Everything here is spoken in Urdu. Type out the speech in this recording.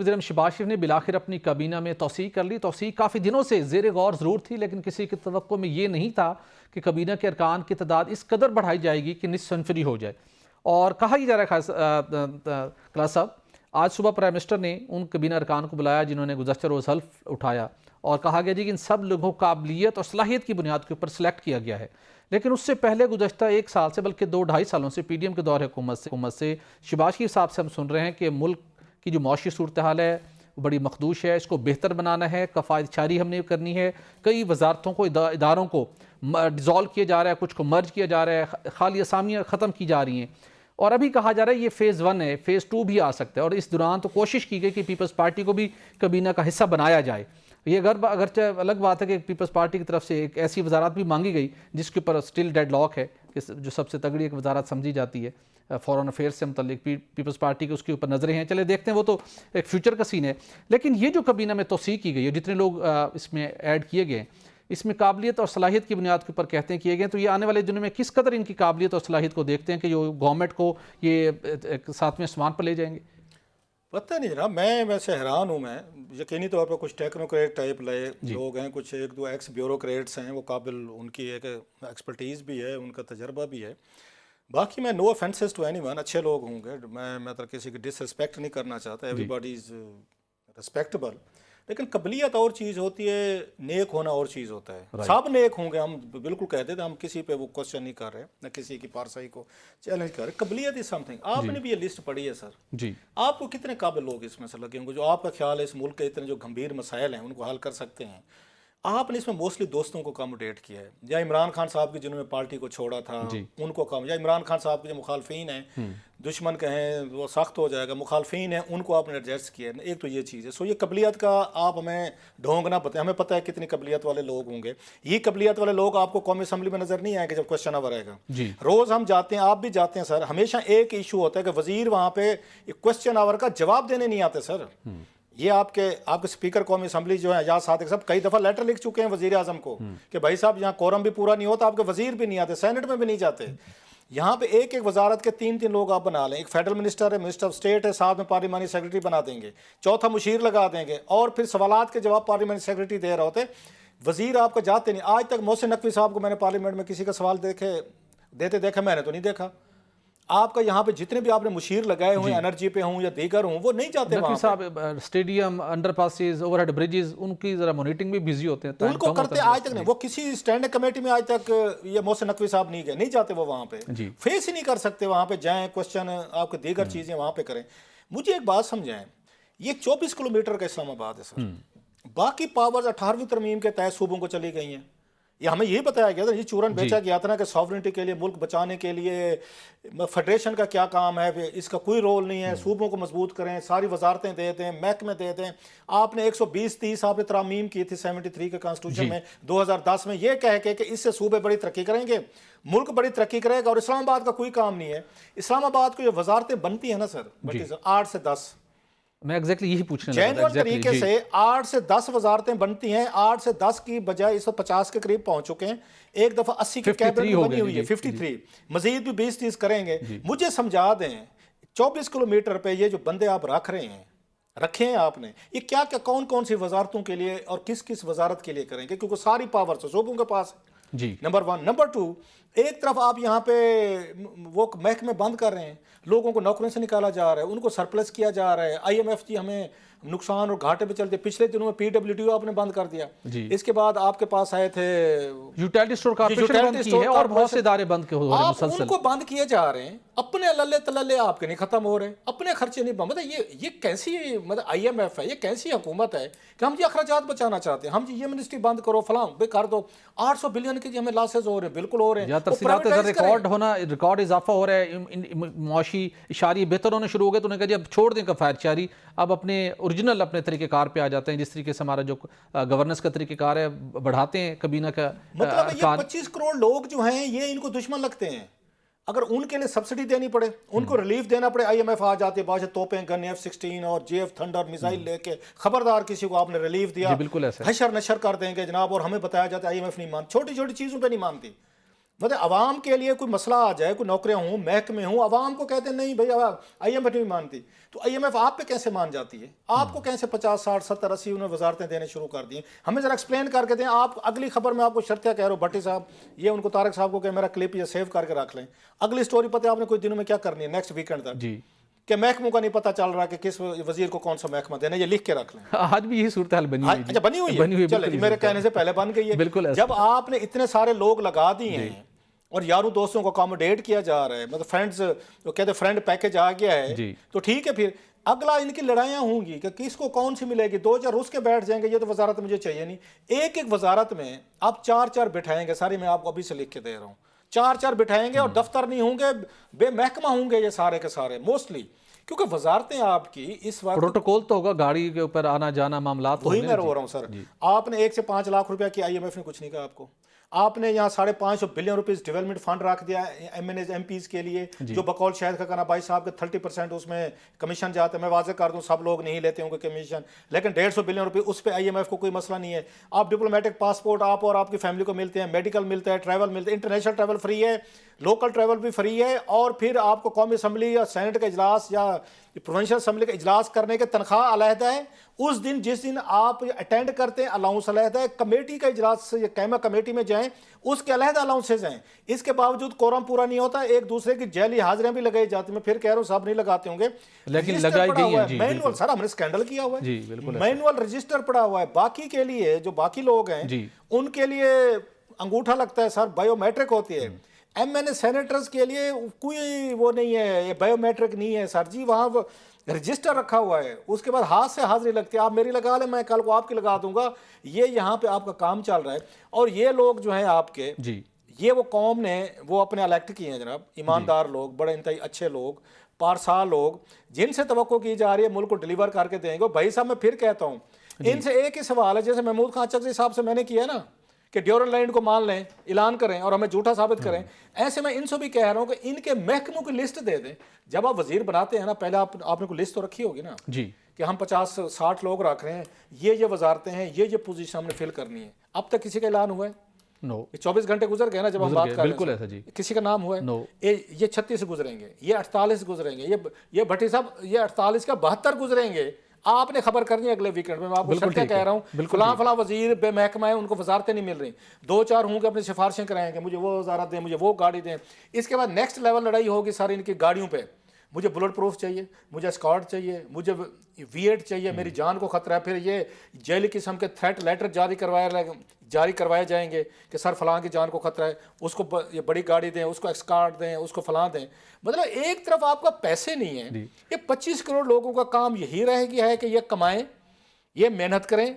وزیر اعظم شہباز شریف نے بالآخر اپنی کابینہ میں توسیع کر لی. توسیع کافی دنوں سے زیر غور ضرور تھی لیکن کسی کی توقع میں یہ نہیں تھا کہ کابینہ کے ارکان کی تعداد اس قدر بڑھائی جائے گی کہ نصف سنچری ہو جائے. اور کہا یہ جا رہا ہے کلاس صاحب آج صبح پرائم منسٹر نے ان کابینہ ارکان کو بلایا جنہوں نے گزشتہ روز حلف اٹھایا اور کہا گیا جی کہ ان سب لوگوں کو قابلیت اور صلاحیت کی بنیاد کے اوپر سلیکٹ کیا گیا ہے. لیکن اس سے پہلے گزشتہ 1 سال سے بلکہ 2-2.5 سالوں سے پی ڈی ایم کے دور حکومت سے شہباز شریف صاحب سے ہم سن رہے ہیں کہ ملک کی جو معاشی صورتحال ہے وہ بڑی مخدوش ہے, اس کو بہتر بنانا ہے, کفایت چاری ہم نے کرنی ہے, کئی وزارتوں کو اداروں کو ڈیزالو کیا جا رہا ہے, کچھ کو مرج کیا جا رہا ہے, خالی اسامیاں ختم کی جا رہی ہیں اور ابھی کہا جا رہا ہے یہ فیز 1 ہے, فیز 2 بھی آ سکتا ہے. اور اس دوران تو کوشش کی گئی کہ پیپلز پارٹی کو بھی کابینہ کا حصہ بنایا جائے. یہ اگرچہ الگ بات ہے کہ پیپلز پارٹی کی طرف سے ایک ایسی وزارت بھی مانگی گئی جس کے اوپر سٹل ڈیڈ لاک ہے کہ جو سب سے تگڑی ایک وزارت سمجھی جاتی ہے فورن افیئرس سے متعلق پیپلز پارٹی کے اس کے اوپر نظریں ہیں. چلے دیکھتے ہیں, وہ تو ایک فیوچر کا سین ہے. لیکن یہ جو کابینہ میں توسیع کی گئی ہے, جتنے لوگ اس میں ایڈ کیے گئے اس میں قابلیت اور صلاحیت کی بنیاد کے اوپر کہتے ہیں کیے گئے, تو یہ آنے والے دنوں میں کس قدر ان کی قابلیت اور صلاحیت کو دیکھتے ہیں کہ جو گورنمنٹ کو یہ 7ویں آسمان پر لے جائیں گے؟ پتہ نہیں جناب, میں ویسے حیران ہوں. میں یقینی طور پر کچھ ٹیکنوکریٹ ٹائپ لوگ ہیں, کچھ 1-2 ایکس بیوروکریٹس ہیں, وہ قابل, ان کی ایک ایکسپرٹیز بھی ہے, ان کا تجربہ بھی ہے. باقی میں نو offenses ٹو اینی ون, اچھے لوگ ہوں گے, میں تو کسی کی ڈس رسپیکٹ نہیں کرنا چاہتا, ایوری باڈی از رسپیکٹیبل. لیکن قبلیت اور چیز ہوتی ہے, نیک ہونا اور چیز ہوتا ہے. سب نیک ہوں گے, ہم بالکل کہتے تھے, ہم کسی پہ وہ کوشچن نہیں کر رہے, نہ کسی کی پارسائی کو چیلنج کر رہے. قبلیت از سم تھنگ. آپ نے بھی یہ لسٹ پڑھی ہے سر جی, آپ کو کتنے قابل لوگ اس میں سے لگے ہوں گے جو آپ کا خیال ہے اس ملک کے اتنے جو گمبھیر مسائل ہیں ان کو حل کر سکتے ہیں. آپ نے اس میں موسٹلی دوستوں کو کموڈیٹ کیا ہے, یا عمران خان صاحب کی جنہوں نے پارٹی کو چھوڑا تھا ان کو کم, یا عمران خان صاحب کے جو مخالفین ہیں, دشمن کہیں وہ سخت ہو جائے گا, مخالفین ہیں ان کو آپ نے ایڈجسٹ کیا ہے. ایک تو یہ چیز ہے. سو یہ قبلیت کا آپ ہمیں ڈھونگ نہ بتائیں, ہمیں پتہ ہے کتنی قبلیت والے لوگ ہوں گے. یہ قبلیت والے لوگ آپ کو قومی اسمبلی میں نظر نہیں آئیں گے جب کوشچن آور آئے گا. روز ہم جاتے ہیں, آپ بھی جاتے ہیں سر, ہمیشہ ایک ایشو ہوتا ہے کہ وزیر وہاں پہ کوشچن آور کا جواب دینے نہیں آتے سر. یہ آپ کے اسپیکر قومی اسمبلی جو ہے اعجاز صادق صاحب کئی دفعہ لیٹر لکھ چکے ہیں وزیر اعظم کو کہ بھائی صاحب یہاں کورم بھی پورا نہیں ہوتا, آپ کے وزیر بھی نہیں آتے, سینٹ میں بھی نہیں جاتے. یہاں پہ ایک وزارت کے 3 لوگ آپ بنا لیں, ایک فیڈرل منسٹر ہے, منسٹر آف اسٹیٹ ہے, ساتھ میں پارلیمانی سیکرٹری بنا دیں گے, چوتھا مشیر لگا دیں گے, اور پھر سوالات کے جواب پارلیمانی سیکرٹری دے رہے ہوتے. وزیر آپ کا جاتے نہیں. آج تک محسن نقوی صاحب کو میں نے پارلیمنٹ میں کسی کا سوال دیتے دیکھا میں نے تو نہیں دیکھا. آپ کا یہاں پہ جتنے بھی آپ نے مشیر لگائے ہوئے انرجی پہ ہوں یا دیگر ہوں, وہ نہیں جاتے وہاں صاحب. Stadium, underpasses, overhead bridges, ان کی ذرا مانیٹرنگ بھی بزی ہوتے ہیں, ان کو کرتے آج تک نہیں. وہ کسی اسٹینڈنگ کمیٹی میں آج تک یہ محسن نقوی صاحب نہیں گئے, نہیں جاتے وہ وہاں پہ, فیس ہی نہیں کر سکتے وہاں پہ جائیں, کوشچن آپ کے دیگر چیزیں وہاں پہ کریں. مجھے ایک بات سمجھائیں, یہ 24 کلومیٹر کا اسلام آباد ہے سر, باقی پاورز 18ویں ترمیم کے تحت صوبوں کو چلی گئی ہیں. یہ ہمیں یہی بتایا گیا تھا, یہ چورن بیچا گیا تھا نا کہ ساورنٹی کے لیے, ملک بچانے کے لیے فیڈریشن کا کیا کام ہے, اس کا کوئی رول نہیں ہے, صوبوں کو مضبوط کریں, ساری وزارتیں دے دیں, محکمے دے دیں. آپ نے 120-30 آپ نے ترامیم کی تھی 73 کے کانسٹیٹیوشن میں 2010 میں, یہ کہہ کے کہ اس سے صوبے بڑی ترقی کریں گے, ملک بڑی ترقی کرے گا, اور اسلام آباد کا کوئی کام نہیں ہے. اسلام آباد کو یہ وزارتیں بنتی ہیں نا سر 8 سے 10, میں ایگزیکٹلی یہی پوچھنے لگا جینوئن طریقے سے 8 سے 10 وزارتیں بنتی ہیں. 8 سے 10 کی بجائے اس وقت 50 کے قریب پہنچ چکے ہیں. ایک دفعہ 80 کی کیبنٹ بنی ہوئی ہے, 53, مزید بھی 20-30 کریں گے. مجھے سمجھا دیں 24 کلومیٹر پہ یہ جو بندے آپ رکھے ہیں آپ نے, یہ کیا کون سی وزارتوں کے لیے اور کس وزارت کے لیے کریں گے, کیونکہ ساری پاور صوبوں کے پاس ہے. نمبر 1. نمبر 2, ایک طرف آپ یہاں پہ وہ محکمے بند کر رہے ہیں, لوگوں کو نوکریوں سے نکالا جا رہا ہے, ان کو سرپلس کیا جا رہا ہے. IMF جی ہمیں نقصان اور گھاٹے پہ چلتے, پچھلے دنوں میں PWD آپ نے بند کر دیا. اس کے بعد آپ کے پاس آئے تھے یوٹیلٹی اسٹور کارپوریشن بند کی ہے, اور بہت سے ادارے بند ہو رہے ہیں مسلسل. ان کو بند کیے جا رہے ہیں, اپنے للے تللے آپ کے نہیں ختم ہو رہے, اپنے خرچے نہیں بند. مطلب یہ کیسی IMF ہے, یہ کیسی حکومت ہے کہ ہم یہ اخراجات بچانا چاہتے ہیں, ہم یہ منسٹری بند کرو فلاں بے کر دو. 800 بلین کے ہمیں لاسز ہو رہے ہیں, بالکل ہو رہے ہیں. ریکارڈ اضافہ ہو رہا ہے, معاشی اشاریہ بہتر ہونے شروع ہو گئے, تو انہوں نے کہا جی اب چھوڑ دیں کفایت چاری, اب اپنے اوریجنل اپنے طریقہ کار پہ آ جاتے ہیں, جس طریقے سے ہمارا جو گورننس کا طریقہ کار ہے بڑھاتے ہیں کابینہ کا. مطلب یہ 25 کروڑ لوگ جو ہیں یہ ان کو دشمن لگتے ہیں. اگر ان کے لیے سبسڈی دینی پڑے, ان کو ریلیف دینا پڑے, IMF آ جاتے بادشاہ توپیں گن F-16 اور JF تھنڈر میزائل لے کے, خبردار کسی کو آپ نے ریلیف دیا, حشر نشر کر دیں گے جناب, اور ہمیں بتایا جاتا ہے IMF نہیں مانتی, چھوٹی چھوٹی چیزوں پہ نہیں مانتی. مطلب عوام کے لیے کوئی مسئلہ آ جائے, کوئی نوکریاں ہوں, محکمے ہوں, عوام کو کہتے ہیں نہیں بھائی آئی ایم ایف نہیں مانتی, تو آئی ایم ایف آپ پہ کیسے مان جاتی ہے؟ آپ کو کیسے 50 60 70 80 انہیں وزارتیں دینے شروع کر دی ہیں؟ ہمیں ذرا ایکسپلین کر کے دیں. آپ اگلی خبر میں آپ کو شرطیہ کہہ رہا ہوں, بھٹی صاحب یہ ان کو طارق صاحب کو کہ میرا کلپ یہ سیو کر کے رکھ لیں, اگلی سٹوری پتہ ہے آپ نے کوئی دنوں میں کیا کرنی ہے نیکسٹ ویکنڈ تک, جی کہ محکموں کا نہیں پتہ چل رہا کہ کس وزیر کو کون سا محکمہ دینا, یہ لکھ کے رکھ لیں. آج بھی یہی صورتحال بنی ہوئی اچھا بنی ہوئی ہے, چلے میرے کہنے سے پہلے بن گئی ہے. بالکل جب آپ نے اتنے سارے لوگ لگا دیے ہیں اور یاروں دوستوں کو اکاموڈیٹ کیا جا رہا ہے, مطلب فرینڈز وہ کہتے ہیں فرینڈ پیکج آ گیا ہے, تو ٹھیک ہے. پھر اگلا ان کی لڑائیاں ہوں گی کہ کس کو کون سی ملے گی, 2 4 اس کے بیٹھ جائیں گے, یہ تو وزارت مجھے چاہیے نہیں. ایک ایک وزارت میں آپ 4 4 بٹھائیں گے, ساری میں آپ کو ابھی سے لکھ کے دے رہا ہوں, 4 4 بٹھائیں گے اور دفتر نہیں ہوں گے, بے محکمہ ہوں گے یہ سارے کے سارے موسٹلی, کیونکہ وزارتیں آپ کی اس وقت پروٹوکول تو ہوگا, گاڑی کے اوپر آنا جانا معاملات وہی میں رو رہا ہوں سر. آپ نے 1 سے 5 لاکھ روپیہ کی, آئی ایم ایف نے کچھ نہیں کہا آپ کو. آپ نے یہاں 550 بلین روپیز ڈیولپمنٹ فنڈ رکھ دیا M N As M Ps کے لیے, جو بقول شاہد کا کہنا بھائی صاحب کے 30% اس میں کمیشن جاتا ہے. میں واضح کر دوں, سب لوگ نہیں لیتے ہوں گے کمیشن, لیکن 150 بلین روپے اس پہ آئی ایم ایف کو کوئی مسئلہ نہیں ہے. آپ ڈپلومیٹک پاسپورٹ آپ اور آپ کی فیملی کو ملتے ہیں, میڈیکل ملتا ہے, ٹریول ملتا ہے, انٹرنیشنل ٹریول فری ہے, لوکل ٹریول بھی فری ہے, اور پھر آپ کو قومی اسمبلی یا سینٹ کا اجلاس یا پروونشل اسمبلی کا اجلاس کرنے کے تنخواہ علیحدہ ہے. اس دن جس دن آپ اٹینڈ کرتے ہیں الاؤنس علیحدہ ہے. کمیٹی کا اجلاس یا قائمہ کمیٹی میں جائیں اس کے علیحدہ الاؤنسز ہیں. اس کے باوجود کورم پورا نہیں ہوتا, ایک دوسرے کی جعلی حاضریاں بھی لگائی جاتی ہیں. میں پھر کہہ رہا ہوں صاحب نہیں لگاتے ہوں گے, لیکن لگائی گئی ہیں. مینول سر ہم نے اسکینڈل کیا ہوا ہے, جی بالکل مینول رجسٹر پڑا ہوا ہے. باقی کے لیے جو باقی لوگ ہیں ان کے لیے انگوٹھا لگتا ہے سر, بایو میٹرک ہوتی ہے. ایم این اے سینیٹرز کے لیے کوئی وہ نہیں ہے, یہ بایو میٹرک نہیں ہے سر جی, وہاں رجسٹر رکھا ہوا ہے, اس کے بعد ہاتھ سے حاضری لگتی ہے. آپ میری لگا لیں, میں کل کو آپ کی لگا دوں گا. یہ یہاں پہ آپ کا کام چل رہا ہے. اور یہ لوگ جو ہیں آپ کے, یہ وہ قوم نے وہ اپنے الیکٹ کیے ہیں جناب, ایماندار لوگ, بڑے انتہائی اچھے لوگ, پارسال لوگ, جن سے توقع کی جا رہی ہے ملک کو ڈیلیور کر کے دیں گے. بھائی صاحب میں پھر کہتا ہوں, ان سے ایک ہی سوال ہے, جیسے محمود خان چکزی صاحب سے میں نے کیا نا کہ ڈیورنڈ لینڈ کو مان لیں, اعلان کریں اور ہمیں جھوٹا ثابت کریں, ایسے میں ان سے بھی کہہ رہا ہوں کہ ان کے محکموں کی لسٹ دے دیں. جب آپ وزیر بناتے ہیں نا, پہلے آپ نے کوئی لسٹ تو رکھی ہوگی نا کہ ہم 50 60 لوگ رکھ رہے ہیں, یہ وزارتیں ہیں, یہ پوزیشن ہم نے فل کرنی ہے. اب تک کسی کا اعلان ہوا ہے؟ نو. 24 گھنٹے گزر گئے نا جب ہم بات کر بالکل ایسا جی, کسی کا نام ہوا ہے؟ نو. یہ 36 گزریں گے, یہ 48 گزریں گے, یہ بھٹی صاحب یہ 48 کا 72 گزریں گے. آپ نے خبر کرنی ہے اگلے ویکنڈ میں. میں آپ کو شرطیں کہہ رہا ہوں, فلاں وزیر بے محکمہ ہے, ان کو وزارتیں نہیں مل رہی. 2 4 ہوں کہ اپنی سفارشیں کرائیں گے, مجھے وہ وزارت دیں, مجھے وہ گاڑی دیں. اس کے بعد نیکسٹ لیول لڑائی ہوگی ساری ان کی گاڑیوں پہ. مجھے بلٹ پروف چاہیے, مجھے اسکارٹ چاہیے, مجھے V8 چاہیے, میری جان کو خطرہ ہے. پھر یہ جیلی قسم کے تھریٹ لیٹر جاری کروائے جائیں گے کہ سر فلاں کی جان کو خطرہ ہے, اس کو یہ بڑی گاڑی دیں, اس کو اسکارٹ دیں, اس کو فلاں دیں. مطلب ایک طرف آپ کا پیسے نہیں ہیں, یہ 25 کروڑ لوگوں کا کام یہی رہ گیا ہے کہ یہ کمائیں, یہ محنت کریں,